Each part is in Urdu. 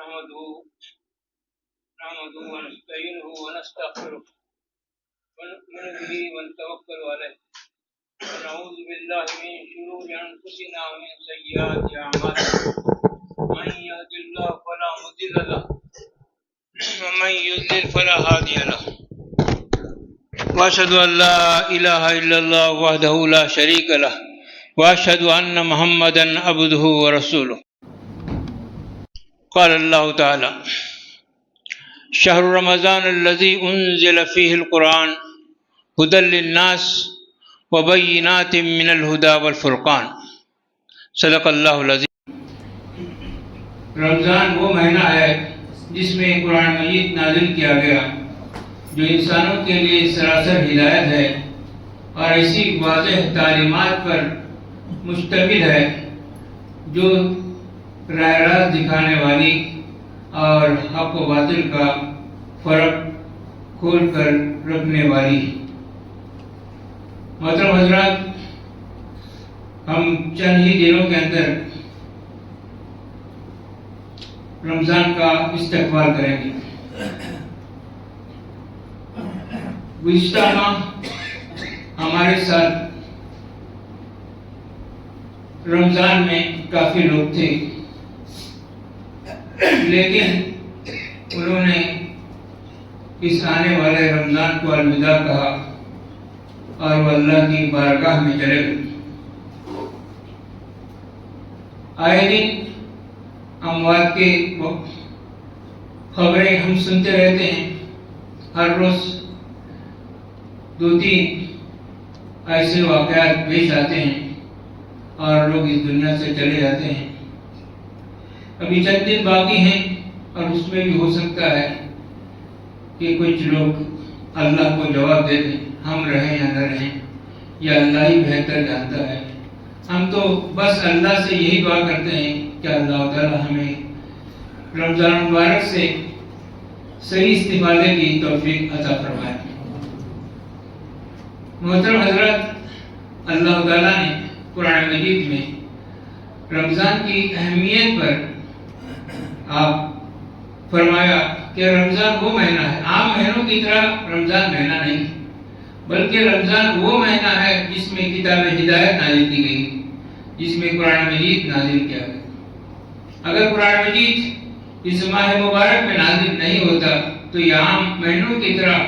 نحمده ونستعينه ونستغفره ونؤمن به ونتوكل عليه ونعوذ بالله من شرور أنفسنا ومن سيئات أعمالنا من يهد الله فلا مضل له ومن يضلل فلا هادي له وأشهد أن لا إله إلا الله وحده لا شريك له وأشهد أن محمدا عبده ورسوله قال الله تعالى شهر رمضان الذي أنزل فيه القرآن هدى للناس وبينات من الهدى والفرقان صدق اللہ العظیم۔ رمضان وہ مہینہ ہے جس میں قرآن مجید نازل کیا گیا جو انسانوں کے لیے سراسر ہدایت ہے اور ایسی واضح تعلیمات پر مشتمل ہے جو راہ راست دکھانے والی اور حق و باطل کا فرق کھول کر رکھنے والی ہے۔ محترم حضرات، ہم چند ہی دنوں کے اندر رمضان کا استقبال کریں گے۔ گزشتہ ماہ ہمارے ساتھ رمضان میں کافی لوگ تھے، لیکن انہوں نے اس آنے والے رمضان کو الوداع کہا اور وہ اللہ کی بارگاہ میں چلے گئے۔ آئے دن اموات کے خبریں ہم سنتے رہتے ہیں، ہر روز 2-3 ایسے واقعات پیش آتے ہیں اور لوگ اس دنیا سے چلے جاتے ہیں۔ ابھی چند دن باقی ہیں اور اس میں بھی ہو سکتا ہے کہ کچھ لوگ اللہ کو جواب دے دیں، ہم رہیں یا نہ رہیں یا اللہ ہی بہتر جانتا ہے۔ ہم تو بس اللہ سے یہی دعا کرتے ہیں کہ اللہ تعالی ہمیں رمضان مبارک سے صحیح استفادے کی توفیق عطا فرمائے۔ محترم حضرات، اللہ تعالیٰ نے قرآن مجید میں رمضان کی اہمیت پر آپ فرمایا کہ رمضان وہ مہینہ ہے، عام مہینوں کی طرح رمضان مہینہ نہیں، بلکہ رمضان وہ مہینہ ہے جس میں کتاب ہدایت نازل کی گئی، جس میں قرآن مجید نازل کیا گیا۔ اگر قرآن مجید اس ماہ مبارک میں نازل نہیں ہوتا تو یہ عام مہینوں کی طرح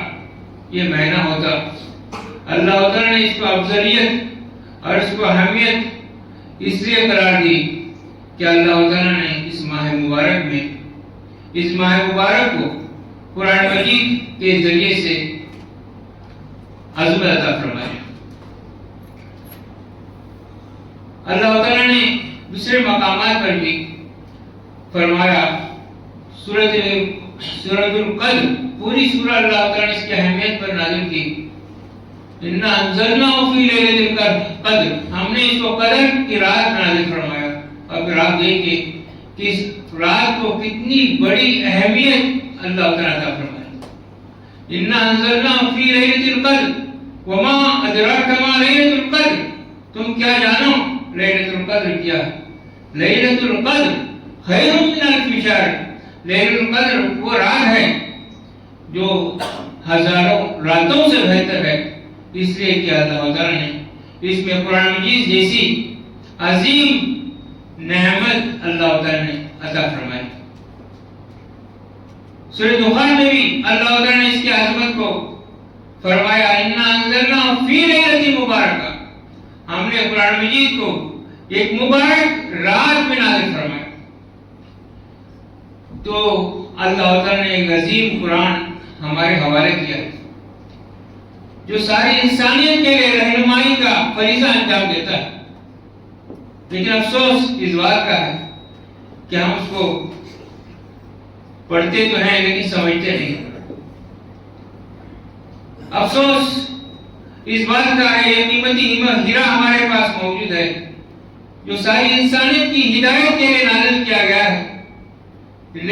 یہ مہینہ ہوتا۔ اللہ تعالیٰ نے اس کو افضلیت اور اس کو اہمیت اس لیے قرار دی کہ اللہ تعالیٰ نے اس ماہ مبارک کو قرآن مجید کے ذریعے سے عظمت عطا فرمایا۔ اللہ تعالیٰ نے دوسرے مقامات پر بھی فرمایا، سورۃ القدر، پوری سورہ اللہ تعالیٰ نے اس کی اہمیت پر نازل کی۔ اِنَّا أَنزَلْنَاهُ فِي لَيْلَةِ الْقَدْرِ، ہم نے اس کو قدر کی رات نازل فرمایا۔ اور پھر آپ دیکھیں کہ اس رات کو کتنی بڑی اہمیت اللہ تعالیٰ عطا فرمایا۔ اِنَّا أَنزَلْنَاهُ فِي لَيْلَةِ الْقَدْرِ وَمَا أَدْرَاكَ مَا لَيْلَةُ الْقَدْرِ، تم کیا جانو لیلۃ القدر کیا ہے؟ لیلۃ القدر خیر من الف شہر، لیلۃ القدر وہ رات ہے جو ہزاروں راتوں سے بہتر ہے، اس لیے کہ اللہ تعالیٰ نے اس میں قرآن مجید جیسی عظیم نعمت اللہ تعالیٰ نے عطا فرمائی۔ سورۃ دخان میں بھی اللہ تعالیٰ نے اس کی عظمت کو فرمایا، اِنَّا أَنزَلْنَاهُ فِي لَيْلَةٍ مُبَارَكَةٍ، ہم نے قرآن مجید کو ایک مبارک رات میں نازل فرمایا۔ تو اللہ تعالیٰ نے ایک عظیم قرآن ہمارے حوالے کیا ہے جو ساری انسانیت کے لیے رہنمائی کا فریضہ انجام دیتا ہے، لیکن افسوس اس بات کا ہے کہ ہم اس کو پڑھتے تو ہیں لیکن سمجھتے نہیں۔ افسوس اس بات کا ہے یہ قیمتی ہیرا ہمارے پاس موجود ہے جو ساری انسانیت کی ہدایت کے لیے نازل کیا گیا ہے،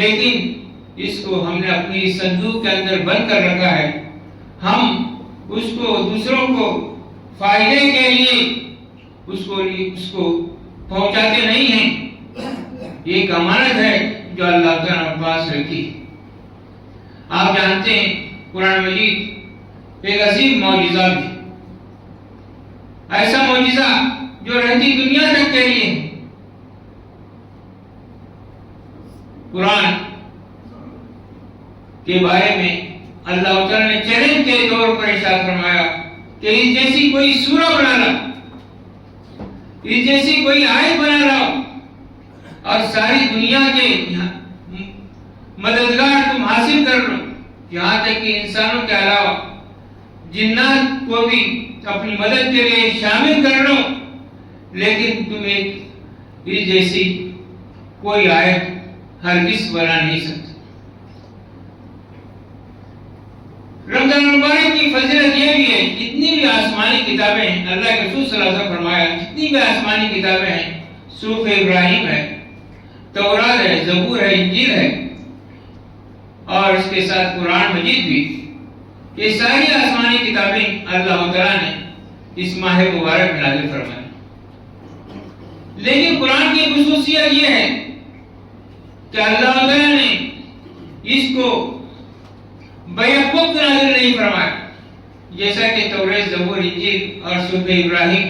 لیکن اس کو ہم نے اپنی صندوق کے اندر بند کر رکھا ہے۔ ہم اس کو دوسروں کو فائدے کے لیے اس کو پہنچاتے نہیں ہیں۔ یہ ایک امانت ہے جو اللہ تعالیٰ نے پاس رکھی. آپ جانتے ہیں قرآن مجید ایک عظیم معجزہ بھی، ایسا معجزہ جو رہتی دنیا تک کے لیے ہے. قرآن کے بارے میں اللہ تعالیٰ نے چیلنج کے طور پر ارشاد فرمایا کہ اس جیسی کوئی سورہ بنا لاؤ، اس جیسی کوئی آیت بنا لاؤ اور ساری دنیا کے مددگار تم حاصل کر لو، یہاں تک کہ انسانوں کے علاوہ جنات کو بھی اپنی مدد کے لیے شامل کر لو، لیکن تم ایک اس جیسی کوئی آیت ہرگز بنا نہیں سکتے. رمضان المبارک کی فضیلت یہ بھی ہے، جتنی بھی آسمانی کتابیں ہیں، اللہ کے رسول صلی اللہ علیہ وسلم فرمایا جتنی بھی آسمانی کتابیں ہیں، صحف ابراہیم ہے، تورات ہے، زبور ہے، انجیل ہے اور اس کے ساتھ قرآن مجید بھی، یہ ساری آسمانی کتابیں اللہ تعالیٰ نے اس ماہ مبارک میں نازل فرمائی. لیکن قرآن کی خصوصیت یہ ہے کہ اللہ تعالیٰ نے اس کو بیک وقت نازل نہیں فرمایا، جیسا کہ تورات، زبور، انجیل اور صحف ابراہیم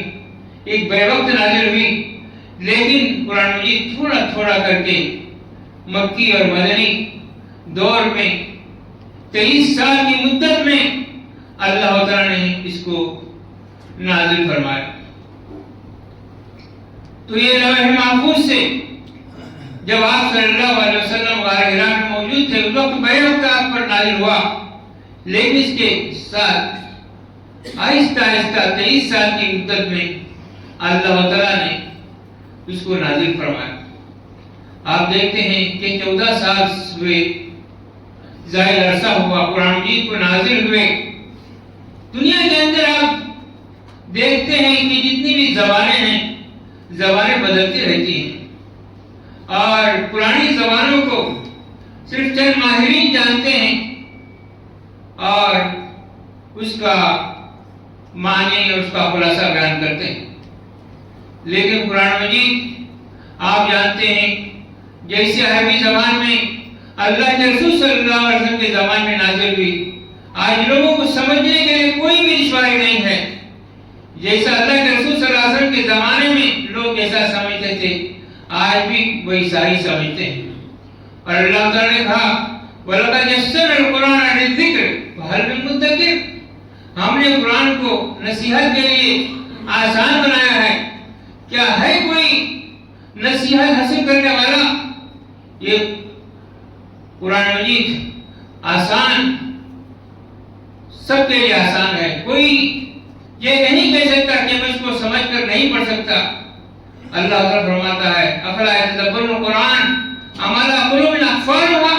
ایک بیک وقت نازل ہوئی، لیکن قرآن مجید تھوڑا تھوڑا کر کے مکی اور مدنی دور میں 23 سال کی مدت میں اللہ تعالیٰ نے اس کو نازل فرمایا. تو یہ لوح محفوظ سے جب آپ صلی اللہ علیہ وسلم غار حرا میں موجود تھے اس وقت بیک وقت آپ پر نازل ہوا، لیکن اس کے ساتھ آہستہ آہستہ 23 سال کی مدت میں اللہ تعالیٰ نے اس کو نازل فرمایا. آپ دیکھتے ہیں کہ 14 سال ہوئے، زائد عرصہ ہوا قرآن مجید کو نازل ہوئے. دنیا کے اندر آپ دیکھتے ہیں کہ جتنی بھی زبانیں ہیں، زبانیں بدلتی رہتی ہیں اور پرانی زبانوں کو صرف چند ماہرین جانتے ہیں اور اس کا معنی اور اس کا خلاصہ بیان کرتے ہیں. لیکن قرآن مجید آپ جانتے ہیں جیسے عربی زبان میں اللہ کے رسول صلی اللہ علیہ وسلم کے زبان میں نازل ہوئی، آج لوگوں کو سمجھنے کے لیے کوئی بھی دشواری نہیں ہے. جیسا اللہ کے رسول صلی اللہ علیہ وسلم کے زمانے میں لوگ جیسا سمجھتے تھے آج بھی وہی ساری سمجھتے ہیں. اور اللہ تعالیٰ نے کہا وَلَقَدْ يَسَّرْنَا الْقُرْآنَ لِلذِّكْرِ فَهَلْ مِن مُدَّكِرٍ، ہم نے قرآن کو نصیحت کے لیے آسان بنایا ہے، کیا ہے کوئی نصیحت حاصل کرنے والا؟ یہ قرآن مجید آسان، سب کے لیے آسان ہے، کوئی یہ نہیں کہہ سکتا کہ میں اس کو سمجھ کر نہیں پڑھ سکتا. اللہ تعالیٰ فرماتا ہے افلا یتدبرون القرآن ام علی قلوب اقفالها،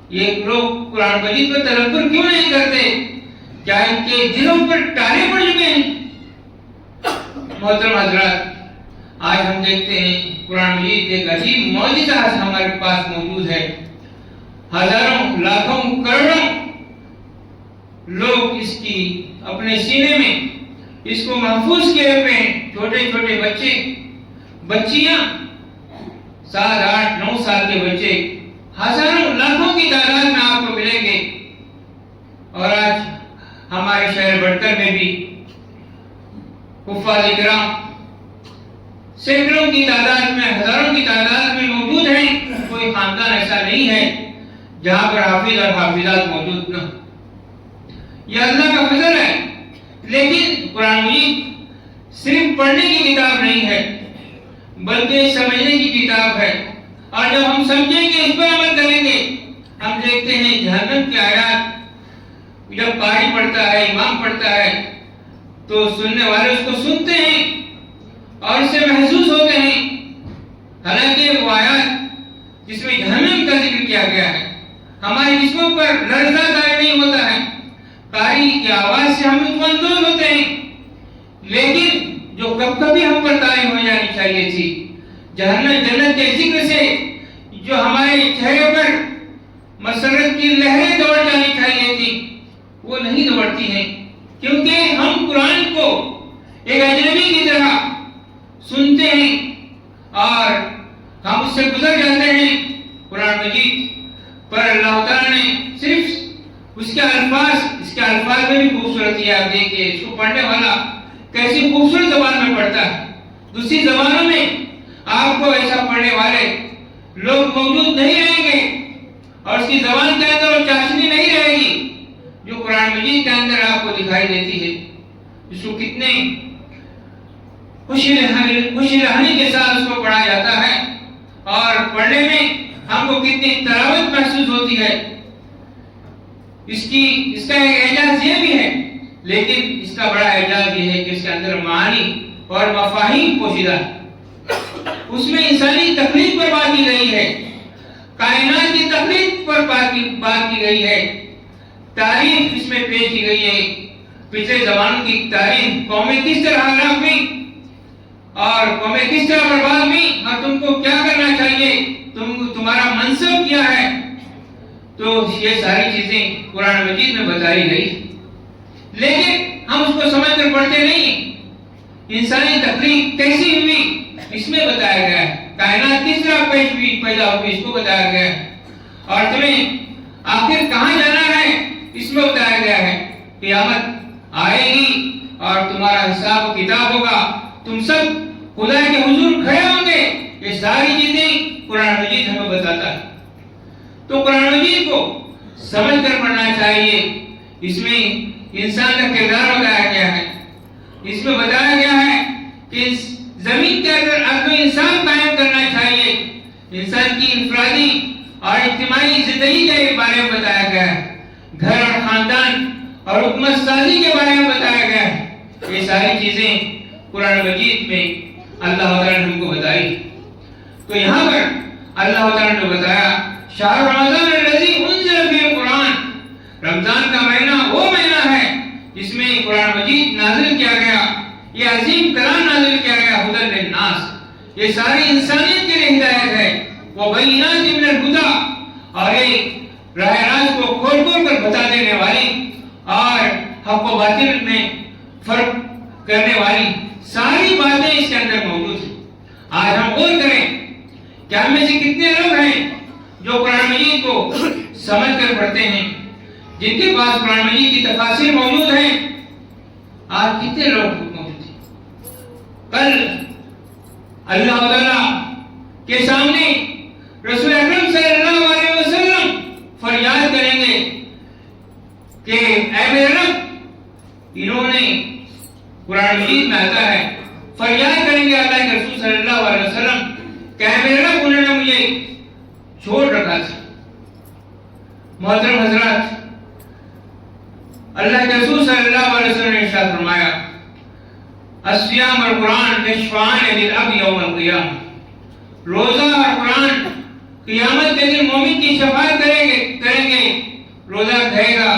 یہ لوگ قرآن مجید پر تدبر کیوں نہیں کرتے؟ کیا ان کے دلوں پر تالے پڑ چکے ہیں؟ محترم حضرات، آج ہم دیکھتے ہیں قرآن مجید ایک عجیب معجزہ ہمارے پاس موجود ہے. ہزاروں، لاکھوں، کروڑوں لوگ اس کی اپنے سینے میں اس کو محفوظ کیے ہوئے ہیں. چھوٹے چھوٹے بچے، بچیاں، 7، 8، 9 سال کے بچے ہزاروں، لاکھوں کی تعداد میں آپ کو ملیں گے. اور آج ہمارے شہر بڑکر میں بھی حفاظ کرام سینکڑوں کی تعداد میں، ہزاروں کی تعداد میں موجود ہیں. کوئی خاندان ایسا نہیں ہے جہاں پر حافظ اور حافظات موجود نہ. یہ اللہ کا فضل ہے. لیکن قرآن مجید صرف پڑھنے کی کتاب نہیں ہے بلکہ سمجھنے کی کتاب ہے. اور جب ہم سمجھیں گے، اس پر عمل کریں گے، ہم دیکھتے ہیں جہنم کی آیات جب قاری پڑھتا ہے، امام پڑھتا ہے تو سننے والے اس کو سنتے ہیں اور اس سے محسوس ہوتے ہیں. حالانکہ وہ آیات جس میں جہنم کا ذکر کیا گیا ہے ہمارے جسموں پر لرزہ طاری نہیں ہوتا ہے. قاری کی آواز سے ہم اطمینان ہوتے ہیں، لیکن جو کب کبھی ہم پر طاری ہو جانی چاہیے تھی، جہنم جنت کے ذکر سے جو ہمارے چہرے پر مسرت کی لہریں دوڑ جانی چاہیے تھی، وہ نہیں دوڑتی ہیں، کیونکہ ہم قرآن کو ایک اجنبی کی طرح سنتے ہیں اور ہم اس سے گزر جاتے ہیں. قرآن مجید پر اللہ تعالیٰ نے صرف اس کے الفاظ میں بھی خوبصورتی ہے. آپ دیکھیے اس کو پڑھنے والا کیسی خوبصورت زبان میں پڑھتا ہے. دوسری زبانوں میں آپ کو ایسا پڑھنے والے لوگ موجود نہیں رہیں گے اور اس کی زبان کے اندر وہ چاشنی نہیں رہے گی جو قرآن مجید کے اندر آپ کو دکھائی دیتی ہے. اس کو کتنے خوشی رہانی کے ساتھ اس کو پڑھا جاتا ہے اور پڑھنے میں ہم کو کتنی تلاوت محسوس ہوتی ہے. اس کا ایک اعجاز یہ بھی ہے، لیکن اس کا بڑا اعجاز یہ ہے کہ اس کے اندر معانی اور مفاہیم پوشیدہ ہے. اس میں انسانی تخلیق پر بات کی گئی ہے، کائنات کی تخلیق پر بات کی گئی ہے، تاریخ اس میں پیش کی گئی ہے، پچھلے زمانوں کی تاریخ، قومیں کس طرح ہلاک ہوئی اور قومیں کس طرح برباد ہوئی اور تم کو کیا کرنا چاہیے، تمہارا منصب کیا ہے. تو یہ ساری چیزیں قرآن مجید میں بتائی گئی، لیکن ہم اس کو سمجھ کر پڑھتے نہیں. انسانی تخلیق کیسی ہوئی اس میں بتایا گیا ہے، کائنات کس طرح پیدا ہوئی اس کو بتایا گیا ہے، اور تمہیں آخر کہاں جانا ہے اس میں بتایا گیا ہے. قیامت آئے گی اور تمہارا حساب و کتاب ہوگا، تم سب خدا کے حضور کھڑے ہوں گے. یہ ساری چیزیں قرآن مجید ہمیں بتاتا ہے. تو قرآن مجید کو سمجھ کر پڑھنا چاہیے. اس میں انسان کا کردار بتایا گیا ہے، اس میں بتایا گیا ہے کہ زمین کے اندر عدل و انصاف قائم کرنا چاہیے. انسان کی انفرادی اور اجتماعی زندگی کے بارے میں بتایا گیا ہے، گھر اور خاندان اور حکومت سازی کے بارے میں بتایا گیا ہے. یہ ساری چیزیں قرآن مجید میں اللہ تعالیٰ نے ہم کو بتائی. تو یہاں پر اللہ تعالیٰ نے بتایا شہر رمضان الذی انزل فیہ القرآن، رمضان کا مہینہ وہ مہینہ ہے جس میں قرآن مجید نازل کیا گیا، یہ عظیم کلام نازل کیا گیا. ہدی للناس، یہ ساری انسانیت کے لیے ہدایت ہے. وبینات من الہدی، اور یہ راہ راست کو کھول کھول کر بتا دینے والی اور حق و باطل میں فرق کرنے والی ساری باتیں اس کے اندر موجود ہیں. آج ہم غور کریں کہ ہم میں سے کتنے لوگ ہیں جو قرآن مجید کو سمجھ کر پڑھتے ہیں، جن کے پاس قرآن مجید کی تفاسیر موجود ہیں. آج کتنے لوگ موجود ہیں؟ کل اللہ تعالیٰ کے سامنے رسول اکرم صلی اللہ علیہ وسلم فریاد کریں گے کہ اے میرے رب، انہوں نے قرآن مجید میں آتا ہے، فریاد کریں گے اللہ کے رسول صلی اللہ علیہ وسلم کہ اے میرے رب، انہوں نے مجھے چھوڑ رکھا تھا. محترم حضرات، اللہ کے رسول صلی اللہ علیہ وسلم نے ارشاد فرمایا الصیام والقرآن یشفعان للعبد یوم القیامہ، روزہ اور قرآن قیامت کے دن مومن کی شفاعت کریں گے. روزہ کہے گا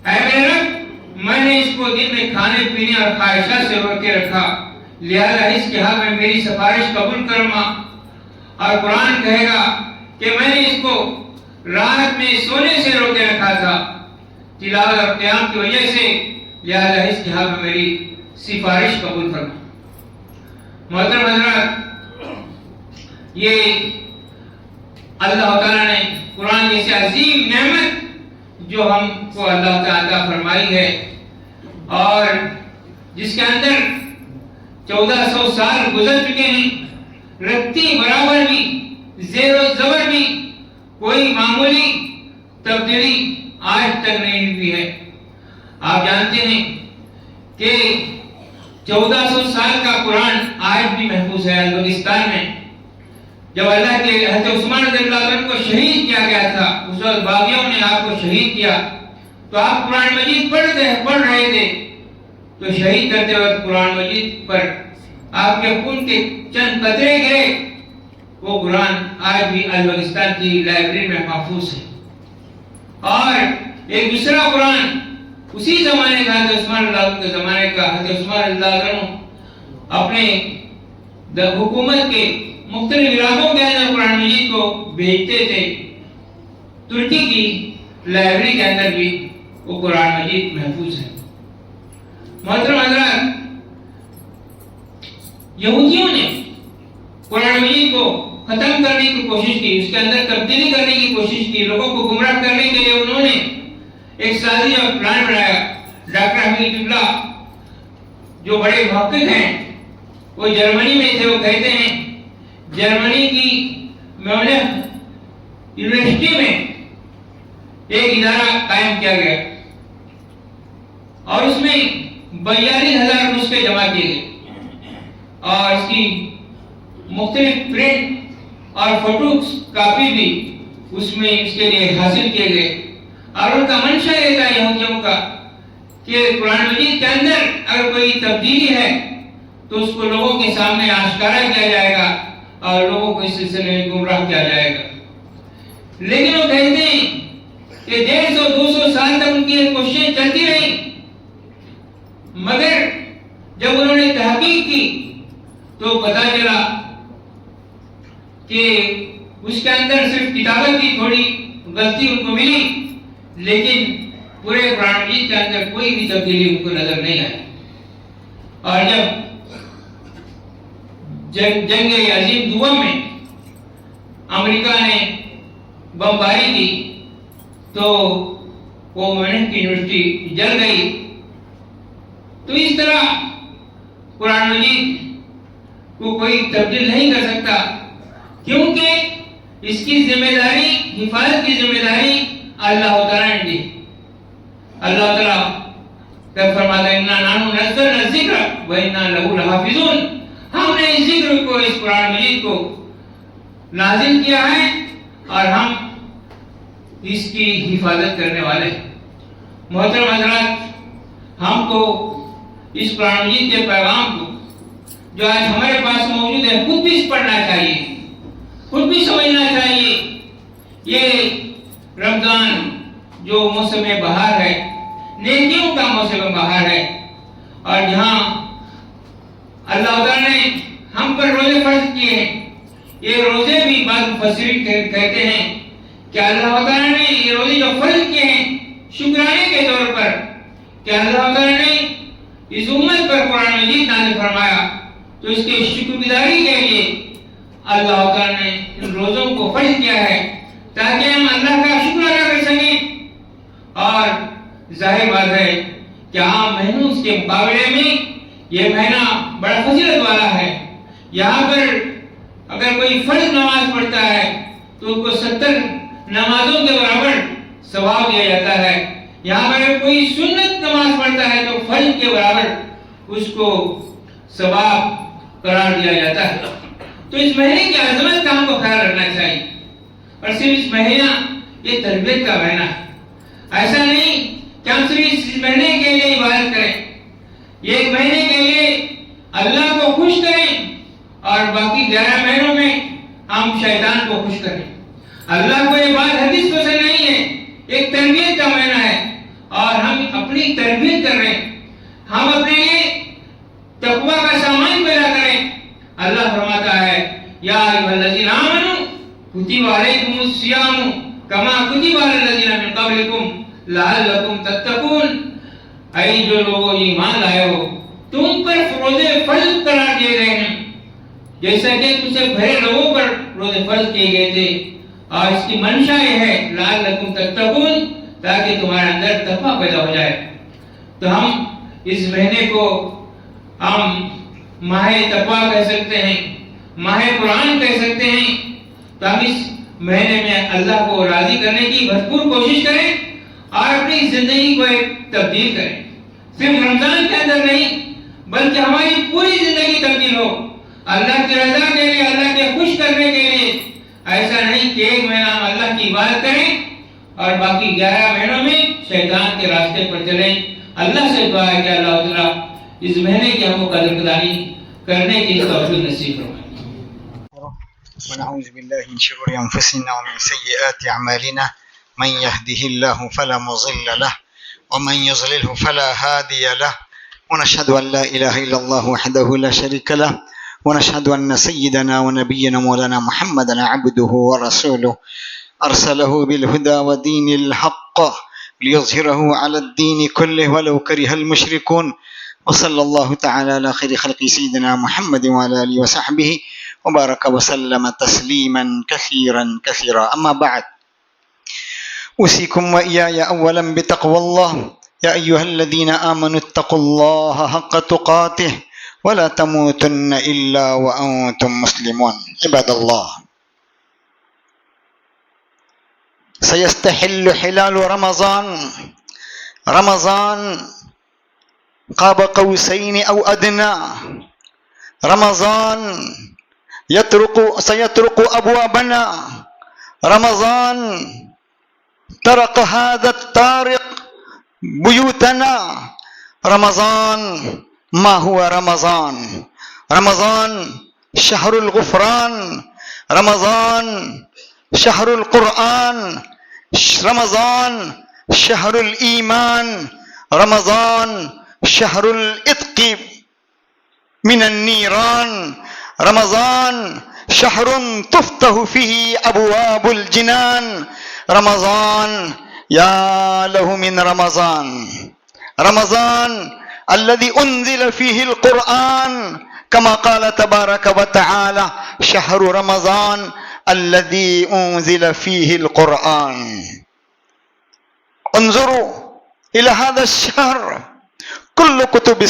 اے میرے رب، میں نے اس کو دن میں کھانے پینے اور خواہشات سے روک کے رکھا، لہذا اس کے حق میں میری سفارش قبول کرما. اور قرآن کہے گا کہ میں نے اس کو رات میں سونے سے روکے رکھا تھا، تلاوت اور قیام کی وجہ سے، لہذا اس کے حق میں میری سفارش قبول فرما. محترم حضرات، یہ اللہ تعالیٰ نے قرآن جیسی عظیم نعمت جو ہم کو اللہ تعالیٰ فرمائی ہے اور جس کے اندر 1400 سال گزر چکے ہیں، رتی برابر بھی، زیر و زبر بھی کوئی معمولی تبدیلی آج تک نہیں ہوئی ہے. آپ جانتے ہیں کہ 1400 سال کا قرآن آج بھی محفوظ ہے بلوچستان میں. جب اللہ کے حضرت عثمان رضی اللہ عنہ کو شہید کیا گیا تھا، اس وقت باغیوں نے آپ کو شہید کیا، تو آپ قرآن مجید پڑھ رہے تھے، تو شہید کرتے وقت قرآن مجید پر آپ کے خون کے چند قطرے گرے. وہ قرآن آج بھی بلوچستان کی لائبریری میں محفوظ ہے. اور ایک دوسرا قرآن اسی زمانے کا حضرت عثمان رضی اللہ عنہ کے زمانے کا، حضرت عثمان رضی اللہ عنہ اپنے حکومت کے مختلف علاقوں کے اندر قرآن مجید کو بھیجتے تھے. ترکی کی لائبریری کے اندر بھی وہ قرآن مجید محفوظ ہے. محترم حضرات، یہودیوں نے قرآن مجید کو ختم کرنے کی کوشش کی، اس کے اندر تبدیلی کرنے کی کوشش کی، لوگوں کو گمراہ کرنے کے لیے انہوں نے ایک سازش اور پلان بنایا۔ ڈاکٹر حمید اللہ جو بڑے محقق ہیں، وہ جرمنی میں تھے، وہ کہتے ہیں جرمنی کی میونخ یونیورسٹی میں ایک ادارہ قائم کیا گیا اور اس میں 42,000 نسخے جمع کیے گئے اور اس کی مختلف پرنٹ اور فوٹو کاپی بھی اس میں اس کے لیے حاصل کیے گئے، اور ان کا منشا یہ تھا یہودیوں کا کہ قرآن مجید کے اندر اگر کوئی تبدیلی ہے تو اس کو لوگوں کے سامنے آشکارا کیا جائے گا اور لوگوں کو اس سلسلے میں گمراہ کیا جائے گا۔ لیکن وہ کہتے ہیں کہ 150-200 سال تک ان کی یہ کوششیں چلتی رہی، مگر جب انہوں نے تحقیق کی تو پتہ چلا کہ اس کے اندر صرف کتابت کی تھوڑی غلطی ان کو ملی، لیکن پورے قرآن مجید کے اندر کوئی بھی تبدیلی ان کو نظر نہیں آئی۔ اور جب جنگ عظیم دوم میں امریکہ نے بمباری کی تو وہ میونخ کی یونیورسٹی جل گئی۔ تو اس طرح قرآن مجید کو کوئی تبدیل نہیں کر سکتا، کیونکہ اس کی ذمہ داری، حفاظت کی ذمہ داری اللہ تعالیٰ نے دی۔ اللہ تعالیٰ جب فرماتا ہے اِنَّا نَحْنُ نَزَّلْنَا الذِّكْرَ وَإِنَّا لَهُ لَحَافِظُونَ، ہم نے اس ذکر کو، اس قرآن مجید کو نازل کیا ہے اور ہم اس کی حفاظت کرنے والے ہیں۔ محترم حضرات، ہم کو اس قرآن مجید کے پیغام کو جو آج ہمارے پاس موجود ہے خود بھی پڑھنا چاہیے، خود بھی سمجھنا چاہیے۔ یہ رمضان جو موسم بہار ہے، نیکیوں کا موسم بہار ہے، اور جہاں اللہ تعالیٰ نے ہم پر روزے فرض کیے ہیں، یہ روزے بھی بعض مفسرین کہتے ہیں کہ اللہ تعالیٰ نے یہ روزے جو فرض کیے ہیں شکرانے کے طور پر، کہ اللہ تعالیٰ نے اس امت پر قرآن مجید نازل فرمایا، تو اس کے شکر گزاری کے لیے اللہ تعالیٰ نے ان روزوں کو فرض کیا ہے تاکہ ہم اللہ کا شکر ادا کر سکیں۔ اور ظاہر بات ہے کہ عام مہینوں کے مقابلے میں یہ مہینہ بڑا فضیلت والا ہے۔ یہاں پر اگر کوئی فرض نماز پڑھتا ہے تو اس کو 70 نمازوں کے برابر ثواب دیا جاتا ہے۔ یہاں پر اگر کوئی سنت نماز پڑھتا ہے تو فرض کے برابر اس کو ثواب قرار دیا جاتا ہے۔ تو اس مہینے کی عظمت کا ہم کو خیال رکھنا چاہیے، اور صرف اس مہینہ یہ تربیت کا مہینہ ہے۔ ایسا نہیں کہ ہم صرف اس مہینے کے لیے عبادت کریں، یہ ایک مہینے کے لیے اللہ کو خوش کریں اور باقی 11 مہینوں میں ہم شیطان کو خوش کریں۔ اللہ کو یہ بات ہرگز پسند نہیں ہے، ایک تربیت کا مہینہ ہے اور ہم اپنی تربیت کر رہے ہیں، ہم اپنے لیے تقوی کا سامان پیدا کریں۔ اللہ فرماتا ہے یا ایھا الذین آمنوا کتب علیکم الصیام کما کتب علی الذین من قبلکم لعلکم تتقون، اے جو لوگوں ایمان لائے ہو تم پر روزے فرض قرار دیے گئے ہیں جیسا کہ تم سے پہلے لوگوں پر روزے فرض کیے گئے تھے، اور اس کی منشا یہ ہے لعلکم تتقون، تاکہ تمہارے اندر تقوی پیدا ہو جائے۔ تو ہم اس مہینے کو ہم ماہ تقوی کہہ سکتے ہیں، ماہ قرآن کہہ سکتے ہیں۔ تو ہم اس مہینے میں اللہ کو راضی کرنے کی بھرپور کوشش کریں اور اپنی زندگی کو ایک تبدیل کریں، صرف رمضان کے اندر نہیں بلکہ ہماری پوری زندگی تبدیل ہو اللہ کی رضا کے لیے، اللہ کے خوش کرنے کے لیے۔ ایسا نہیں کہ ایک مہینہ ہم اللہ کی عبادت کریں اور باقی 11 مہینوں میں شیطان کے راستے پر چلیں۔ اللہ سے دعا ہے کہ اللہ تعالیٰ اس مہینے کی ہم کو قدردانی کرنے کی توفیق نصیب فرمائے۔ ونعوذ بالله من شرور أنفسنا ومن سيئات أعمالنا، من يهده الله فلا مضل له ومن يضلله فلا هادي له، ونشهد أن لا إله إلا الله وحده لا شريك له، ونشهد أن سيدنا ونبينا مولانا محمدا عبده ورسوله أرسله بالهدى ودين الحق ليظهره على الدين كله ولو كره المشركون، وصلى الله تعالى على خير خلق سيدنا محمد وعلى آله وصحبه وبارك وسلم تسليما كثيرا كثيرا. أما بعد، أوصيكم وإياي أولا بتقوى الله. يا أيها الذين آمنوا اتقوا الله حق تقاته ولا تموتن إلا وأنتم مسلمون. عباد الله، سيستحل حلال رمضان قاب قوسين أو أدنى. رمضان سيطرق أبوابنا. رمضان طرق هذا الطارق بيوتنا. رمضان ما هو رمضان؟ رمضان شهر الغفران، رمضان شهر القرآن، رمضان شهر الإيمان، رمضان شهر الإتق من النيران، رمضان شهر تفتح فيه أبواب الجنان. رمضان يا له من رمضان، رمضان الذي أنزل فيه القرآن، كما قال تبارك وتعالى: شهر رمضان الذي أنزل فيه القرآن. انظروا إلى هذا الشهر، كل كتب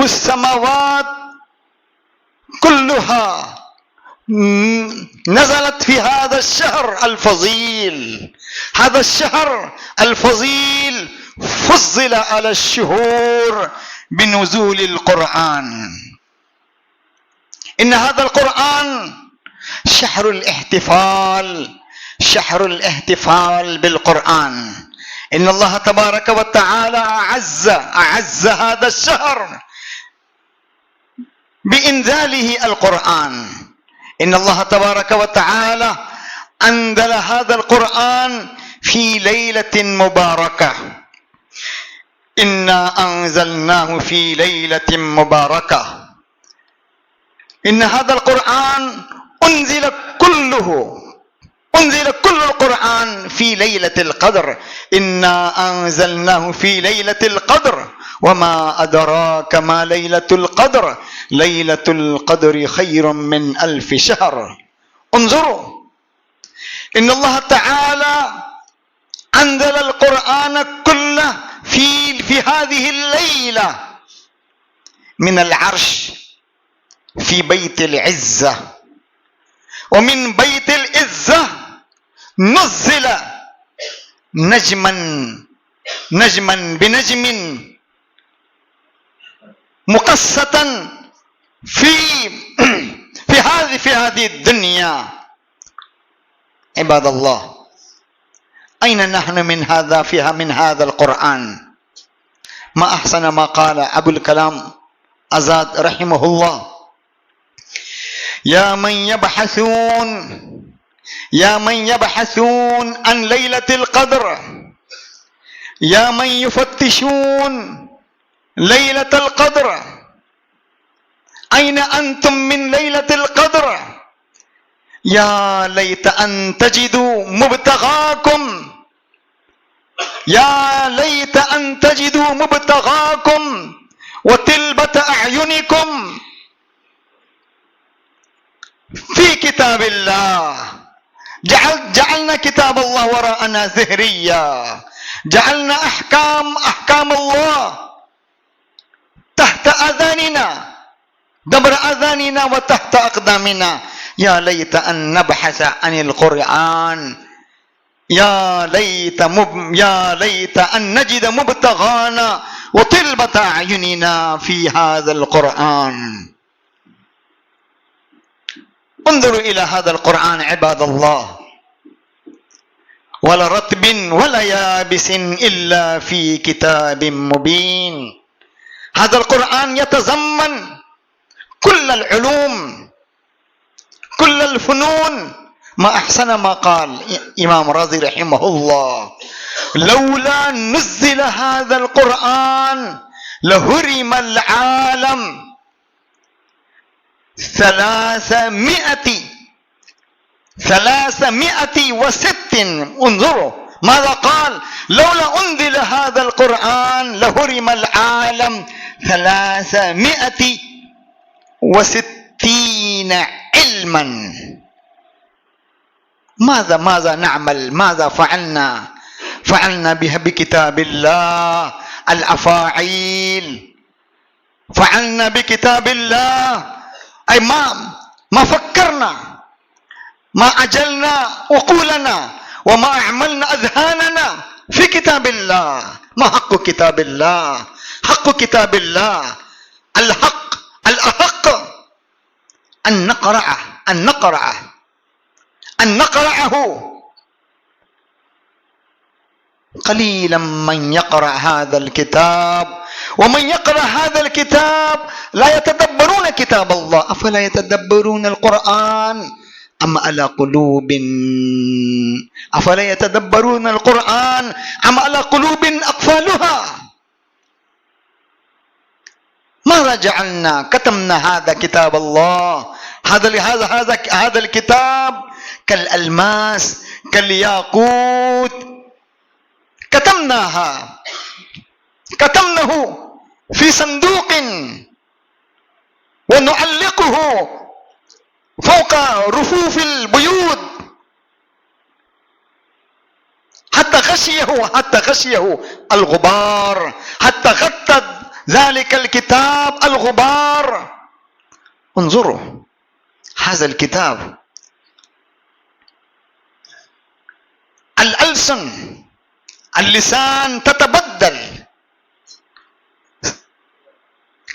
السماوات كلها نزلت في هذا الشهر الفضيل. هذا الشهر الفضيل فضل على الشهور بنزول القرآن. إن هذا القرآن شهر الاحتفال بالقرآن. إن الله تبارك وتعالى أعز هذا الشهر بإنزاله القرآن. إن الله تبارك وتعالى أنزل هذا القرآن في ليلة مباركة. إنا أنزلناه في ليلة مباركة. إن هذا القرآن أنزل كل القرآن في ليلة القدر. إنا أنزلناه في ليلة القدر وما أدراك ما ليلة القدر. ليلة القدر خير من 1000 شهر. انظروا، إن الله تعالى أنزل القرآن كله في هذه الليلة من العرش في بيت العزة، ومن بيت العزة نزل نجما بنجم مقسطا في هذه الدنيا. عباد الله، أين نحن من هذا القرآن؟ ما أحسن ما قال أبو الكلام آزاد رحمه الله: يا من يبحثون عن ليلة القدر، يا من يفتشون ليلة القدر، أين أنتم من ليلة القدر؟ يا ليت أن تجدوا مبتغاكم، يا ليت أن تجدوا مبتغاكم وتلبة أعينكم في كتاب الله. جعلنا كتاب الله وراءنا زهريا، جعلنا أحكام الله تحت أذاننا، دبر أذاننا وتحت أقدامنا. يا ليت أن نبحث عن القرآن، يا ليت أن نجد مبتغانا وطلبة أعيننا في هذا القرآن. انظروا إلى هذا القرآن عباد الله: ولا رطب ولا يابس إلا في كتاب مبين. هذا القرآن يتضمن كل العلوم، كل الفنون. ما أحسن ما قال إمام رازي رحمه الله: لولا نزل هذا القرآن لهرم العالم 306. انظروا ماذا قال: لولا أنزل هذا القرآن لهرم العالم 306 يأتين علما. ماذا نعمل؟ ماذا فعلنا بها بكتاب الله الأفاعيل. فعلنا بكتاب الله، أي ما فكرنا، ما أجلنا عقولنا وما أعملنا أذهاننا في كتاب الله. ما حق كتاب الله؟ حق كتاب الله الأحق أن نقرأه. قليلا من يقرأ هذا الكتاب، ومن يقرأ هذا الكتاب لا يتدبرون كتاب الله. أفلا يتدبرون القرآن أم على قلوب؟ أفلا يتدبرون القرآن أم على قلوب أقفالها؟ ماذا جعلنا؟ كتمنا هذا كتاب الله. هذا الكتاب كالألماس كالياقوت، كتمنه في صندوق ونعلقه فوق رفوف البيوت حتى غشيه الغبار، حتى غطت ذلك الكتاب الغبار. انظروا هذا الكتاب، الألسن، اللسان تتبدل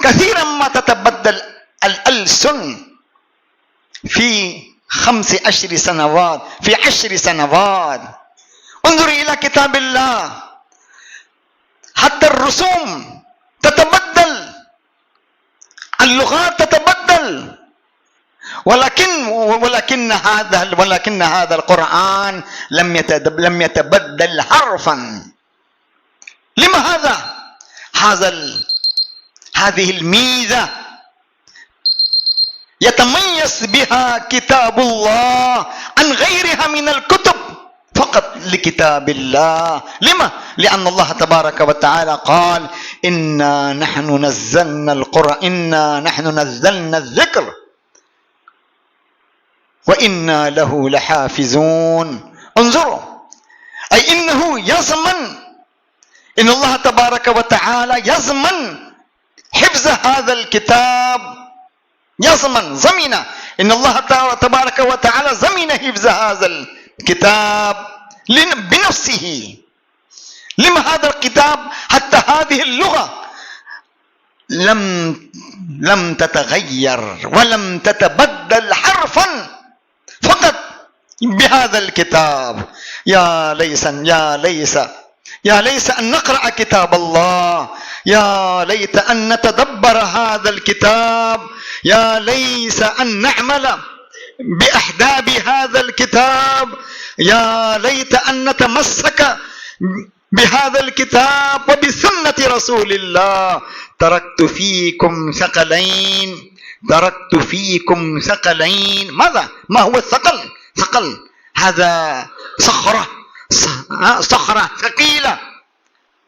كثيرا ما تتبدل الألسن في 15 سنوات، في 10 سنوات. انظر إلى كتاب الله، حتى الرسوم تتبدل، اللغات تتبدل، ولكن هذا القرآن لم يتبدل حرفا. لما هذه الميزة يتميز بها كتاب الله عن غيرها من الكتب فقط لكتاب الله. لما؟ لأن الله تبارك وتعالى قال: إنا نحن نزلنا الذكر وإنا له لحافظون. انظروا، أي إنه يضمن، إن الله تبارك وتعالى يضمن حفظ هذا الكتاب، ضمن إن الله تبارك وتعالى ضمن حفظ هذا الكتاب بنفسه. لما هذا الكتاب حتى هذه اللغة لم تتغير ولم تتبدل حرفا فقط بهذا الكتاب. يا ليس أن نقرأ كتاب الله، يا ليت أن نتدبر هذا الكتاب، يا ليس أن نعمل بأحداب هذا الكتاب، يا ليت أن نتمسك بهذا الكتاب وبسنة رسول الله. تركت فيكم ثقلين. ماذا؟ ما هو الثقل؟ هذا صخرة ثقيلة.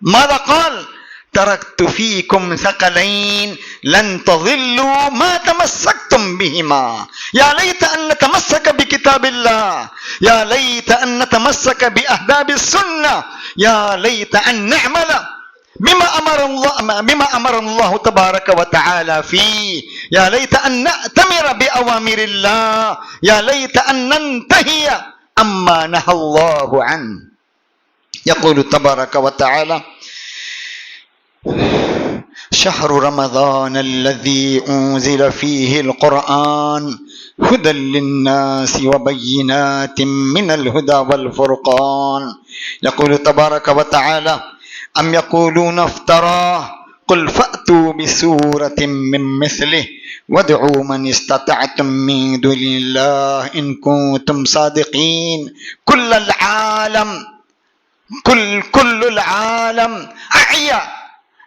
ماذا قال؟ تركت فيكم ثقلين لن تضلوا ما تمسكتم بهما. يا ليت أن نتمسك بكتاب الله، يا ليت أن نتمسك بأحباب السنة، يا ليت أن نعمل بما أمر الله تبارك وتعالى فيه، يا ليت أن نأتمر بأوامر الله، يا ليت أن ننتهي أما نهى الله عنه. يقول تبارك وتعالى: شهر رمضان الذي أنزل فيه القرآن هدى للناس وبينات من الهدى والفرقان. يقول تبارك وتعالى: أم يقولون افتراه قل فأتوا بسورة من مثله وادعوا من استطعتم من دون الله إن كنتم صادقين. كل العالم أعيا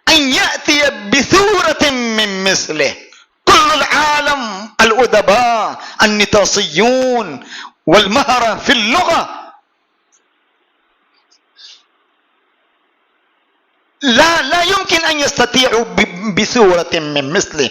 أن يأتي بسورة من مثله. كل العالم، الأدباء، النطاسيون والمهرة في اللغة لا يمكن أن يستطيعوا بسورة من مثله.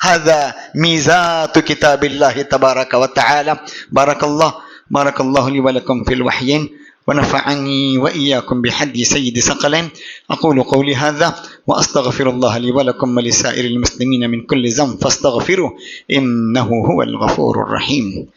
هذا ميزات كتاب الله تبارك وتعالى. بارك الله لي ولكم في الوحيين، ونفعني وإياكم بحدي سيد ثقلين. أقول قولي هذا وأستغفر الله لي ولكم ولسائر المسلمين من كل ذنب فاستغفروه إنه هو الغفور الرحيم.